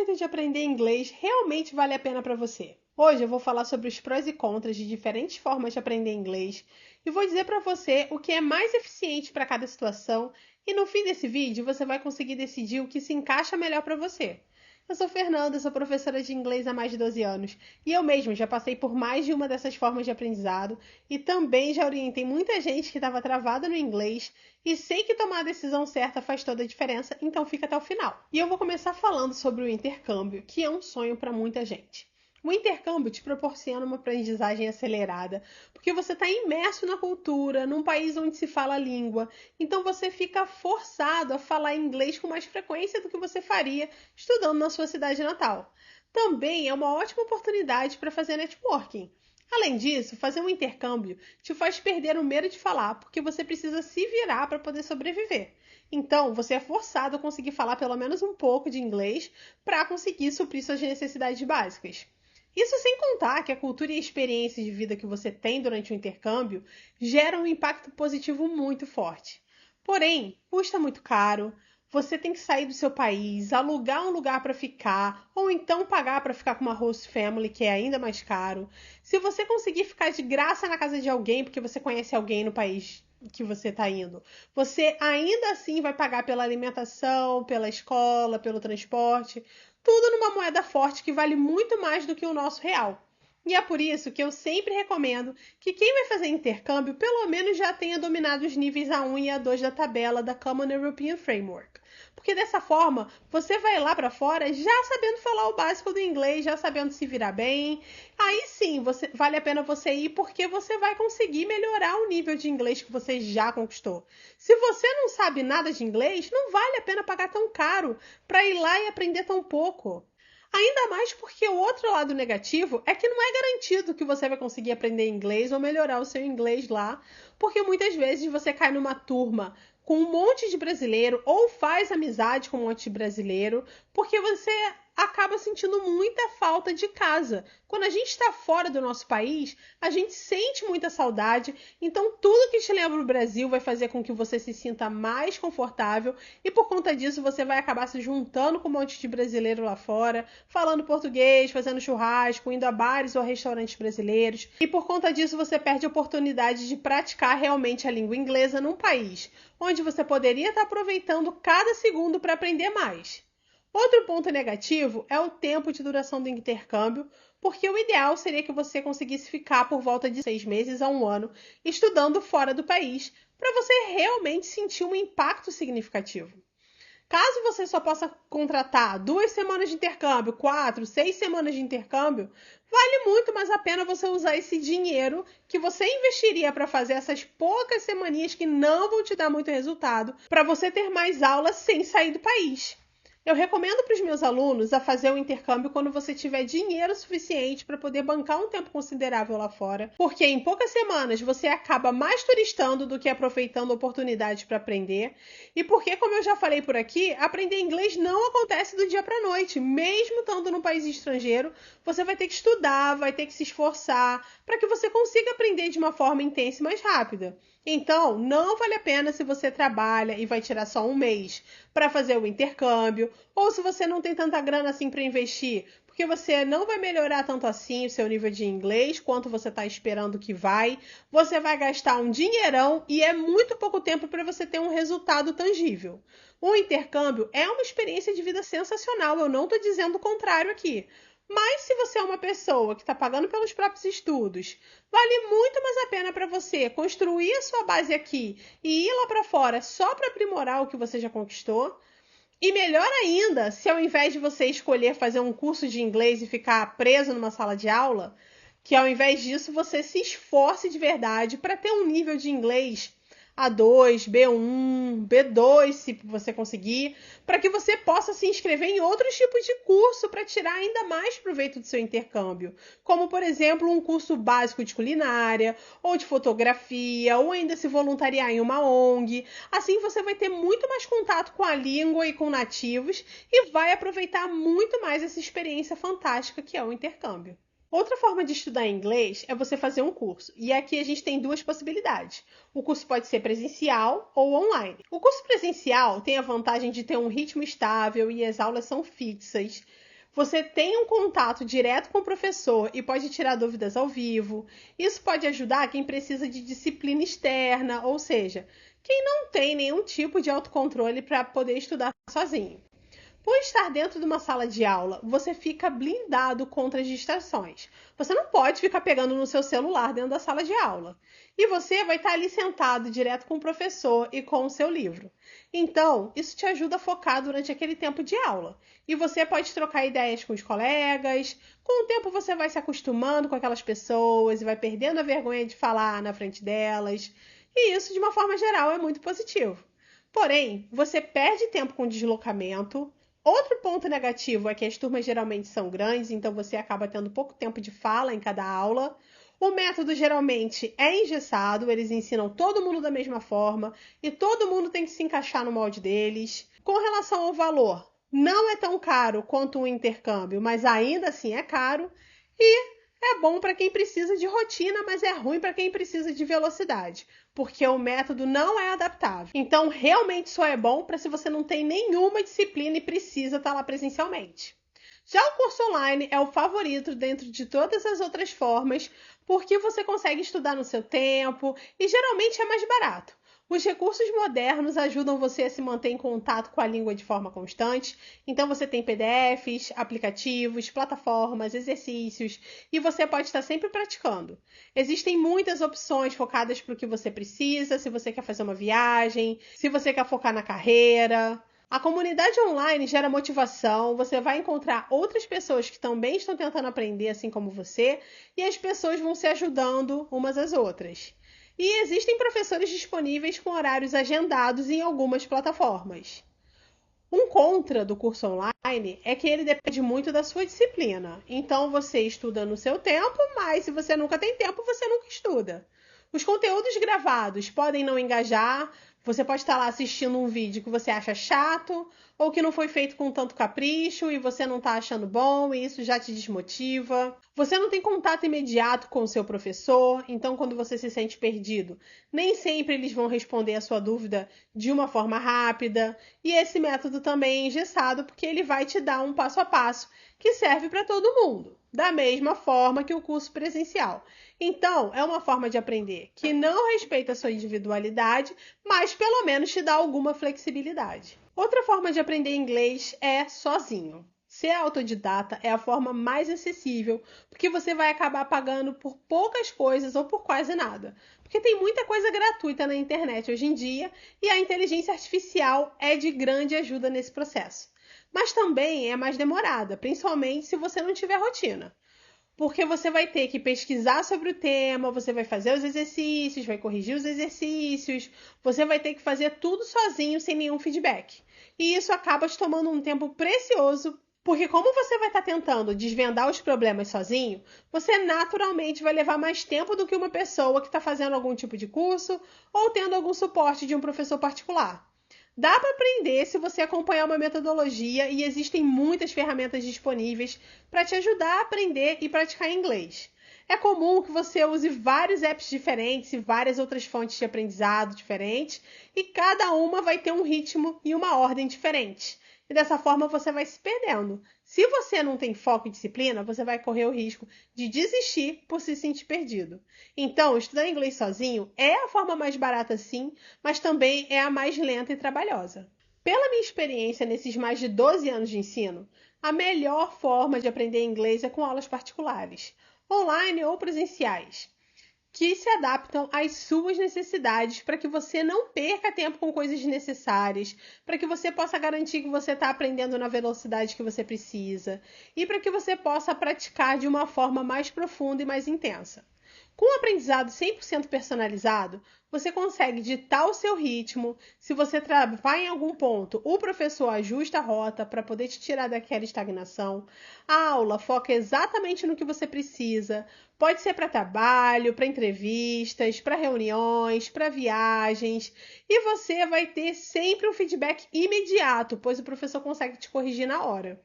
jeito de aprender inglês realmente vale a pena para você. Hoje eu vou falar sobre os prós e contras de diferentes formas de aprender inglês e vou dizer para você o que é mais eficiente para cada situação e no fim desse vídeo você vai conseguir decidir o que se encaixa melhor para você. Eu sou Fernanda, sou professora de inglês há mais de 12 anos e eu mesma já passei por mais de uma dessas formas de aprendizado e também já orientei muita gente que estava travada no inglês e sei que tomar a decisão certa faz toda a diferença, então fica até o final. E eu vou começar falando sobre o intercâmbio, que é um sonho para muita gente. O intercâmbio te proporciona uma aprendizagem acelerada, porque você está imerso na cultura, num país onde se fala a língua, então você fica forçado a falar inglês com mais frequência do que você faria estudando na sua cidade natal. Também é uma ótima oportunidade para fazer networking. Além disso, fazer um intercâmbio te faz perder o medo de falar, porque você precisa se virar para poder sobreviver. Então, você é forçado a conseguir falar pelo menos um pouco de inglês para conseguir suprir suas necessidades básicas. Isso sem contar que a cultura e a experiência de vida que você tem durante o intercâmbio geram um impacto positivo muito forte. Porém, custa muito caro, você tem que sair do seu país, alugar um lugar para ficar, ou então pagar para ficar com uma host family, que é ainda mais caro. Se você conseguir ficar de graça na casa de alguém, porque você conhece alguém no país que você está indo, você ainda assim vai pagar pela alimentação, pela escola, pelo transporte, tudo numa moeda forte que vale muito mais do que o nosso real. E é por isso que eu sempre recomendo que quem vai fazer intercâmbio pelo menos já tenha dominado os níveis A1 e A2 da tabela da Common European Framework. Porque dessa forma, você vai lá para fora já sabendo falar o básico do inglês, já sabendo se virar bem. Aí sim, vale a pena você ir porque você vai conseguir melhorar o nível de inglês que você já conquistou. Se você não sabe nada de inglês, não vale a pena pagar tão caro para ir lá e aprender tão pouco. Ainda mais porque o outro lado negativo é que não é garantido que você vai conseguir aprender inglês ou melhorar o seu inglês lá, porque muitas vezes você cai numa turma com um monte de brasileiro ou faz amizade com um monte de brasileiro, porque você acaba sentindo muita falta de casa. Quando a gente está fora do nosso país, a gente sente muita saudade, então tudo que te lembra o Brasil vai fazer com que você se sinta mais confortável e por conta disso você vai acabar se juntando com um monte de brasileiro lá fora, falando português, fazendo churrasco, indo a bares ou a restaurantes brasileiros, e por conta disso você perde a oportunidade de praticar realmente a língua inglesa num país onde você poderia estar aproveitando cada segundo para aprender mais. Outro ponto negativo é o tempo de duração do intercâmbio, porque o ideal seria que você conseguisse ficar por volta de 6 meses a 1 ano estudando fora do país, para você realmente sentir um impacto significativo. Caso você só possa contratar 2 semanas de intercâmbio, 4, 6 semanas de intercâmbio, vale muito mais a pena você usar esse dinheiro que você investiria para fazer essas poucas semaninhas que não vão te dar muito resultado, para você ter mais aulas sem sair do país. Eu recomendo para os meus alunos a fazer o intercâmbio quando você tiver dinheiro suficiente para poder bancar um tempo considerável lá fora, porque em poucas semanas você acaba mais turistando do que aproveitando oportunidades para aprender, e porque, como eu já falei por aqui, aprender inglês não acontece do dia para a noite. Mesmo estando num país estrangeiro, você vai ter que estudar, vai ter que se esforçar para que você consiga aprender de uma forma intensa e mais rápida. Então, não vale a pena se você trabalha e vai tirar só 1 mês para fazer o intercâmbio, ou se você não tem tanta grana assim para investir, porque você não vai melhorar tanto assim o seu nível de inglês quanto você está esperando que vai. Você vai gastar um dinheirão e é muito pouco tempo para você ter um resultado tangível. O intercâmbio é uma experiência de vida sensacional, eu não estou dizendo o contrário aqui. Mas se você é uma pessoa que está pagando pelos próprios estudos, vale muito mais a pena para você construir a sua base aqui e ir lá para fora só para aprimorar o que você já conquistou. E melhor ainda, se ao invés de você escolher fazer um curso de inglês e ficar preso numa sala de aula, que ao invés disso você se esforce de verdade para ter um nível de inglês A2, B1, B2, se você conseguir, para que você possa se inscrever em outros tipos de curso para tirar ainda mais proveito do seu intercâmbio, como, por exemplo, um curso básico de culinária, ou de fotografia, ou ainda se voluntariar em uma ONG. Assim você vai ter muito mais contato com a língua e com nativos e vai aproveitar muito mais essa experiência fantástica que é o intercâmbio. Outra forma de estudar inglês é você fazer um curso. E aqui a gente tem 2 possibilidades. O curso pode ser presencial ou online. O curso presencial tem a vantagem de ter um ritmo estável e as aulas são fixas. Você tem um contato direto com o professor e pode tirar dúvidas ao vivo. Isso pode ajudar quem precisa de disciplina externa, ou seja, quem não tem nenhum tipo de autocontrole para poder estudar sozinho. Por estar dentro de uma sala de aula, você fica blindado contra as distrações. Você não pode ficar pegando no seu celular dentro da sala de aula. E você vai estar ali sentado direto com o professor e com o seu livro. Então, isso te ajuda a focar durante aquele tempo de aula. E você pode trocar ideias com os colegas. Com o tempo, você vai se acostumando com aquelas pessoas e vai perdendo a vergonha de falar na frente delas. E isso, de uma forma geral, é muito positivo. Porém, você perde tempo com deslocamento. Outro ponto negativo é que as turmas geralmente são grandes, então você acaba tendo pouco tempo de fala em cada aula. O método geralmente é engessado, eles ensinam todo mundo da mesma forma e todo mundo tem que se encaixar no molde deles. Com relação ao valor, não é tão caro quanto o intercâmbio, mas ainda assim é caro. E é bom para quem precisa de rotina, mas é ruim para quem precisa de velocidade, porque o método não é adaptável. Então, realmente só é bom para se você não tem nenhuma disciplina e precisa estar lá presencialmente. Já o curso online é o favorito dentro de todas as outras formas, porque você consegue estudar no seu tempo e geralmente é mais barato. Os recursos modernos ajudam você a se manter em contato com a língua de forma constante. Então você tem PDFs, aplicativos, plataformas, exercícios e você pode estar sempre praticando. Existem muitas opções focadas para o que você precisa, se você quer fazer uma viagem, se você quer focar na carreira. A comunidade online gera motivação, você vai encontrar outras pessoas que também estão tentando aprender assim como você e as pessoas vão se ajudando umas às outras. E existem professores disponíveis com horários agendados em algumas plataformas. Um contra do curso online é que ele depende muito da sua disciplina. Então você estuda no seu tempo, mas se você nunca tem tempo, você nunca estuda. Os conteúdos gravados podem não engajar, você pode estar lá assistindo um vídeo que você acha chato ou que não foi feito com tanto capricho e você não está achando bom e isso já te desmotiva. Você não tem contato imediato com o seu professor, então quando você se sente perdido, nem sempre eles vão responder a sua dúvida de uma forma rápida. E esse método também é engessado porque ele vai te dar um passo a passo que serve para todo mundo, da mesma forma que o curso presencial. Então, é uma forma de aprender que não respeita a sua individualidade, mas pelo menos te dá alguma flexibilidade. Outra forma de aprender inglês é sozinho. Ser autodidata é a forma mais acessível, porque você vai acabar pagando por poucas coisas ou por quase nada. Porque tem muita coisa gratuita na internet hoje em dia e a inteligência artificial é de grande ajuda nesse processo. Mas também é mais demorada, principalmente se você não tiver rotina. Porque você vai ter que pesquisar sobre o tema, você vai fazer os exercícios, vai corrigir os exercícios, você vai ter que fazer tudo sozinho, sem nenhum feedback. E isso acaba te tomando um tempo precioso, porque como você vai estar tentando desvendar os problemas sozinho, você naturalmente vai levar mais tempo do que uma pessoa que está fazendo algum tipo de curso ou tendo algum suporte de um professor particular. Dá para aprender se você acompanhar uma metodologia e existem muitas ferramentas disponíveis para te ajudar a aprender e praticar inglês. É comum que você use vários apps diferentes e várias outras fontes de aprendizado diferentes e cada uma vai ter um ritmo e uma ordem diferente. E dessa forma você vai se perdendo. Se você não tem foco e disciplina, você vai correr o risco de desistir por se sentir perdido. Então, estudar inglês sozinho é a forma mais barata sim, mas também é a mais lenta e trabalhosa. Pela minha experiência nesses mais de 12 anos de ensino, a melhor forma de aprender inglês é com aulas particulares, online ou presenciais, que se adaptam às suas necessidades para que você não perca tempo com coisas desnecessárias, para que você possa garantir que você está aprendendo na velocidade que você precisa e para que você possa praticar de uma forma mais profunda e mais intensa. Com o aprendizado 100% personalizado, você consegue ditar o seu ritmo. Se você travar em algum ponto, o professor ajusta a rota para poder te tirar daquela estagnação. A aula foca exatamente no que você precisa. Pode ser para trabalho, para entrevistas, para reuniões, para viagens. E você vai ter sempre um feedback imediato, pois o professor consegue te corrigir na hora.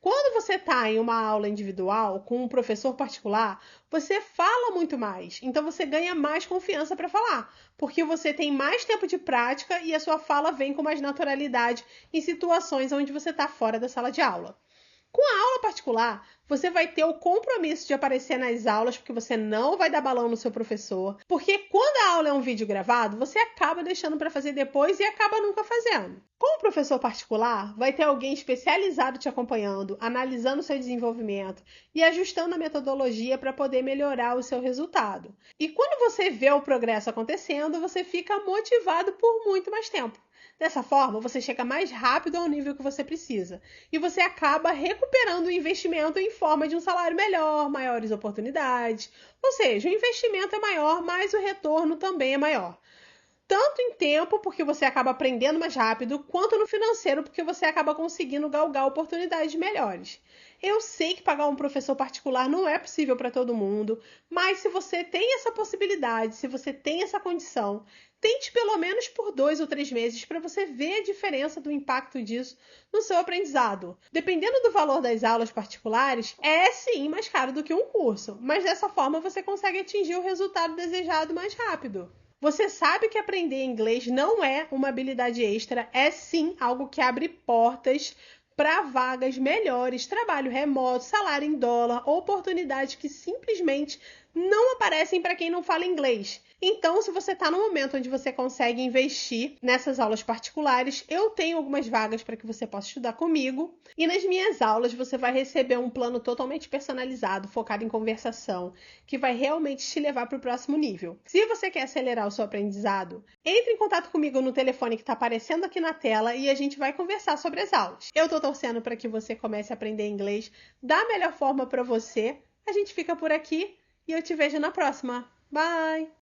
Quando você está em uma aula individual com um professor particular, você fala muito mais. Então você ganha mais confiança para falar, porque você tem mais tempo de prática e a sua fala vem com mais naturalidade em situações onde você está fora da sala de aula. Com a aula particular, você vai ter o compromisso de aparecer nas aulas, porque você não vai dar balão no seu professor. Porque quando a aula é um vídeo gravado, você acaba deixando para fazer depois e acaba nunca fazendo. Com o professor particular, vai ter alguém especializado te acompanhando, analisando o seu desenvolvimento e ajustando a metodologia para poder melhorar o seu resultado. E quando você vê o progresso acontecendo, você fica motivado por muito mais tempo. Dessa forma, você chega mais rápido ao nível que você precisa e você acaba recuperando o investimento em forma de um salário melhor, maiores oportunidades. Ou seja, o investimento é maior, mas o retorno também é maior. Tanto em tempo, porque você acaba aprendendo mais rápido, quanto no financeiro, porque você acaba conseguindo galgar oportunidades melhores. Eu sei que pagar um professor particular não é possível para todo mundo, mas se você tem essa possibilidade, se você tem essa condição, tente pelo menos por 2 ou 3 meses para você ver a diferença do impacto disso no seu aprendizado. Dependendo do valor das aulas particulares, é sim mais caro do que um curso, mas dessa forma você consegue atingir o resultado desejado mais rápido. Você sabe que aprender inglês não é uma habilidade extra, é sim algo que abre portas para vagas melhores, trabalho remoto, salário em dólar, oportunidades que simplesmente não aparecem para quem não fala inglês. Então, se você está no momento onde você consegue investir nessas aulas particulares, eu tenho algumas vagas para que você possa estudar comigo. E nas minhas aulas você vai receber um plano totalmente personalizado, focado em conversação, que vai realmente te levar para o próximo nível. Se você quer acelerar o seu aprendizado, entre em contato comigo no telefone que está aparecendo aqui na tela e a gente vai conversar sobre as aulas. Eu estou torcendo para que você comece a aprender inglês da melhor forma para você. A gente fica por aqui e eu te vejo na próxima. Bye!